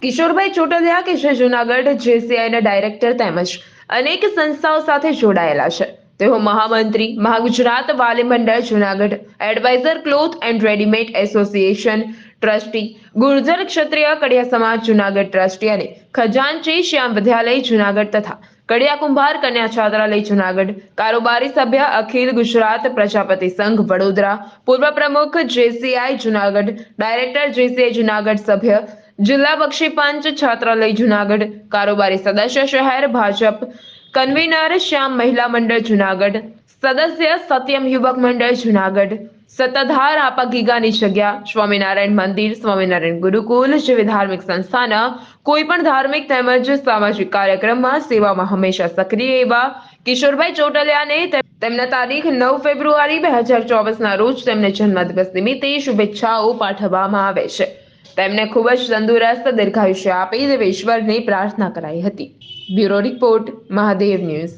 કિશોરભાઈ ચોટલિયા કે જે જૂનાગઢ જેસીઆઈના ડાયરેક્ટર તેમજ અનેક સંસ્થાઓ સાથે જોડાયેલા છે. તેઓ મહામંત્રી, મહાગુજરાત વાલી મંડળ Junagadh, adviser cloth and readymade association trustee, Gurjar ક્ષત્રિય કડિયા સમાજ જૂનાગઢ ટ્રસ્ટી અને ખજાનચી શ્યામ વિદ્યાલય જૂનાગઢ તથા કડિયા કુંભાર કન્યા છાત્રાલય જૂનાગઢ, કારોબારી સભ્ય અખિલ ગુજરાત પ્રજાપતિ સંઘ વડોદરા, પૂર્વ પ્રમુખ JCI Junagadh, director JCI Junagadh સભ્ય જિલ્લા બક્ષી પંચ છાત્રાલય જૂનાગઢ, કારોબારી સદસ્ય શહેર ભાજપ કન્વીનર શ્યામ મહિલા મંડળ જૂનાગઢ, સદસ્ય સત્યમ યુવક મંડળ જૂનાગઢ, સત્તાધાર આપા ગીગાની જગ્યા, સ્વામિનારાયણ મંદિર, સ્વામિનારાયણ ગુરુકુલ જેવી ધાર્મિક સંસ્થાના કોઈ પણ ધાર્મિક તેમજ સામાજિક કાર્યક્રમમાં સેવામાં હંમેશા સક્રિય એવા કિશોરભાઈ ચોટલિયાને તેમના તારીખ 9 ફેબ્રુઆરી 2024ના રોજ તેમને જન્મદિવસ નિમિત્તે શુભેચ્છાઓ પાઠવવામાં આવે છે. તેમને ખૂબ જ તંદુરસ્ત દીર્ઘાયુષ્ય આપે તેવી ઈશ્વરની પ્રાર્થના કરાઈ હતી. Bureau report, Mahadev news.